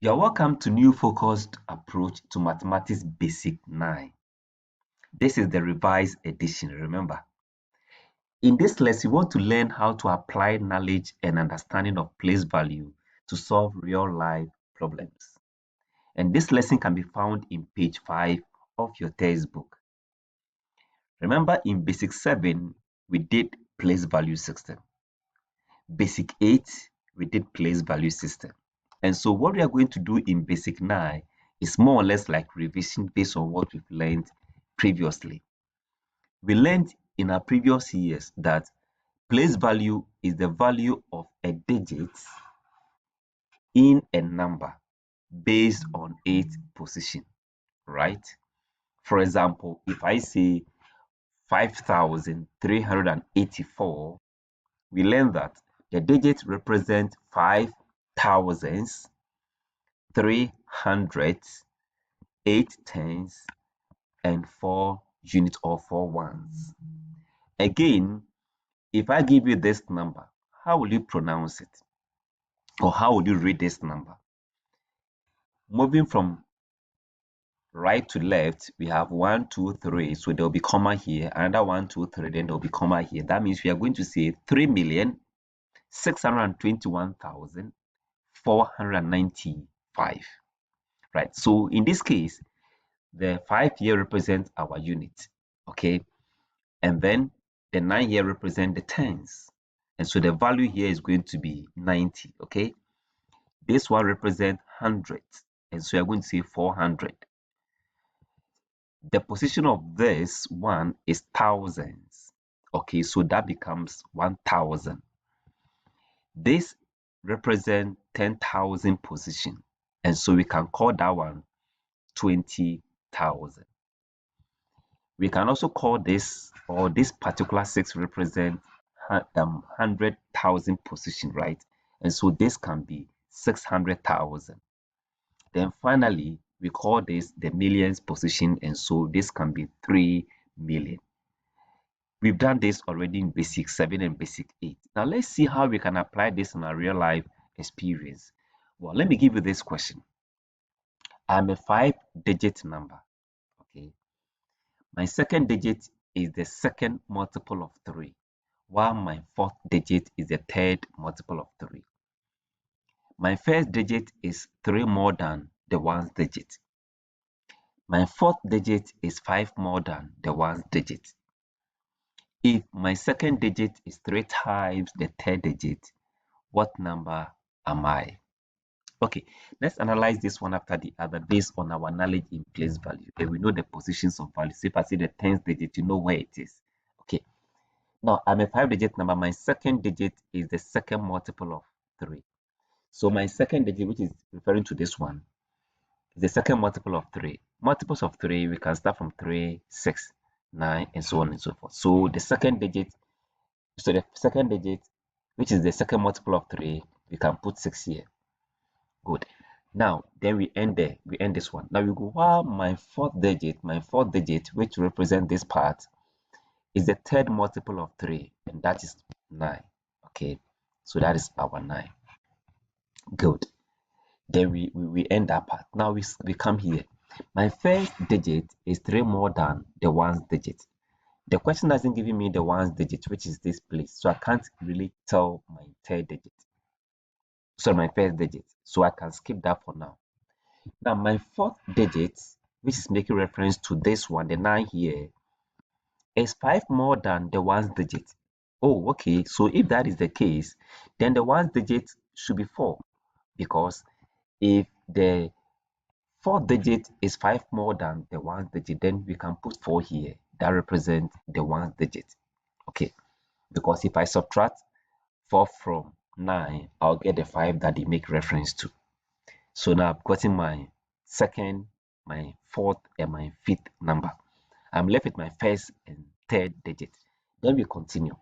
You're welcome to New Focused Approach to Mathematics Basic 9. This is the revised edition, remember. In this lesson, you want to learn how to apply knowledge and understanding of place value to solve real-life problems. And this lesson can be found in page 5 of your textbook. Remember, in Basic 7, we did place value system. Basic 8, we did place value system. And so what we are going to do in Basic 9 is more or less like revision based on what we've learned previously. We learned in our previous years that place value is the value of a digit in a number based on its position, right? For example, if I say 5,384, we learn that the digits represent 5 thousands, 300, 8 tens, and 4 units or 4 ones. Again, if I give you this number, how will you pronounce it? Or how would you read this number? Moving from right to left, we have 1, 2, 3. So there will be comma here. Another 1, 2, 3. Then there will be comma here. That means we are going to say 3,621,495. Right. So in this case, the 5 here represents our unit. Okay. And then the 9 here represents the tens. And so the value here is going to be 90. Okay. This one represents hundreds. And so you're going to say 400. The position of this one is thousands. Okay, so that becomes 1,000. This represents 10,000 position. And so we can call that one 20,000. We can also call this, or this particular 6 represent 100,000 position, right? And so this can be 600,000. Then finally, we call this the millions position, and so this can be 3 million. We've done this already in basic 7 and basic 8. Now let's see how we can apply this in our real life experience. Well, let me give you this question. I'm a 5-digit number. Okay. My second digit is the second multiple of 3, while my fourth digit is the third multiple of 3. My first digit is 3 more than the ones digit. My fourth digit is 5 more than the ones digit. If my second digit is 3 times the third digit, what number am I? Okay, let's analyze this one after the other based on our knowledge in place value. Okay, we know the positions of values. So if I see the tens digit, you know where it is. Okay, now I'm a 5-digit number. My second digit is the second multiple of 3. So my second digit, which is referring to this one, is the second multiple of 3. Multiples of 3, we can start from 3, 6, 9, and so on and so forth. So the second digit, which is the second multiple of 3, we can put 6 here. Good. Now, then we end there. We end this one. Now we go, while my fourth digit, which represents this part, is the third multiple of 3, and that is 9. Okay, so that is our 9. Good. Then we end that part. Now we come here. My first digit is 3 more than the ones digit. The question doesn't give me the ones digit, which is this place. So I can't really tell my third digit. So my first digit. So I can skip that for now. Now my fourth digit, which is making reference to this one, the 9 here, is 5 more than the ones digit. Oh, okay. So if that is the case, then the ones digit should be 4, because if the fourth digit is 5 more than the ones digit, then we can put 4 here. That represents the ones digit. Okay, because if I subtract 4 from 9, I'll get the 5 that they make reference to. So now I've gotten my second, my fourth, and my fifth number. I'm left with my first and third digit. Then we continue.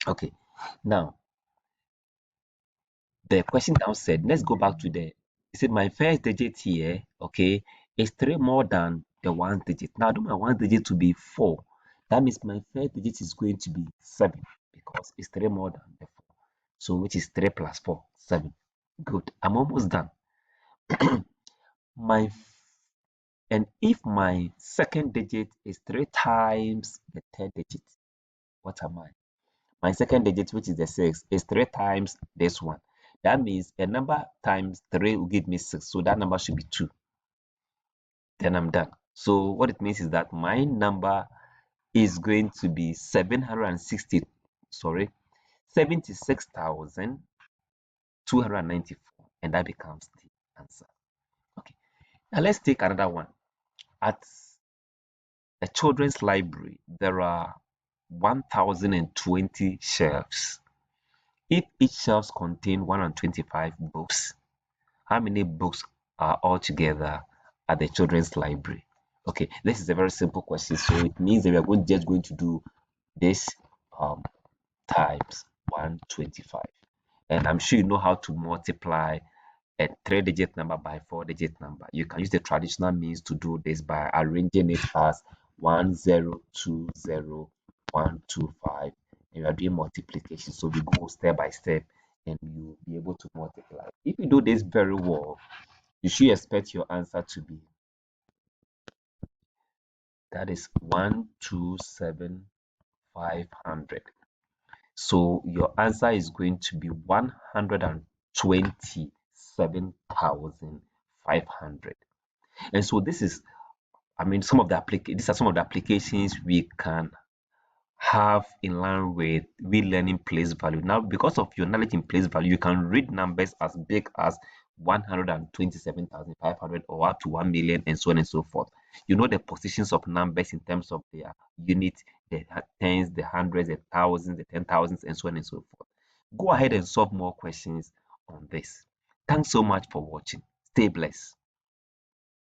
Okay, now the question now said, let's go back to it said my first digit here, okay, is 3 more than the one digit. Now I do my one digit to be 4. That means my first digit is going to be 7, because it's 3 more than the 4. So which is 3 plus 4, 7. Good. I'm almost done. my and if my second digit is 3 times the third digit, what am I? My second digit, which is the 6, is 3 times this one. That means a number times 3 will give me 6. So that number should be 2. Then I'm done. So what it means is that my number is going to be 76,294, and that becomes the answer. Okay, now let's take another one. At a children's library, there are 1020 shelves. If each shelf contains 125 books, how many books are altogether at the children's library? Okay, this is a very simple question. So it means that we are just going to do this times 125. And I'm sure you know how to multiply a 3-digit number by 4-digit number. You can use the traditional means to do this by arranging it as 1020125, and you are doing multiplication. So we go step by step and you'll be able to multiply. If you do this very well, you should expect your answer to be, that is 127,500. So your answer is going to be 127,500. And so this is, some of the these are some of the applications we can have in line with we learning place value. Now, because of your knowledge in place value, you can read numbers as big as 127,500 or up to 1 million, and so on and so forth. You know the positions of numbers in terms of their units, the tens, the hundreds, the thousands, the 10,000s, and so on and so forth. Go ahead and solve more questions on this. Thanks so much for watching. Stay blessed.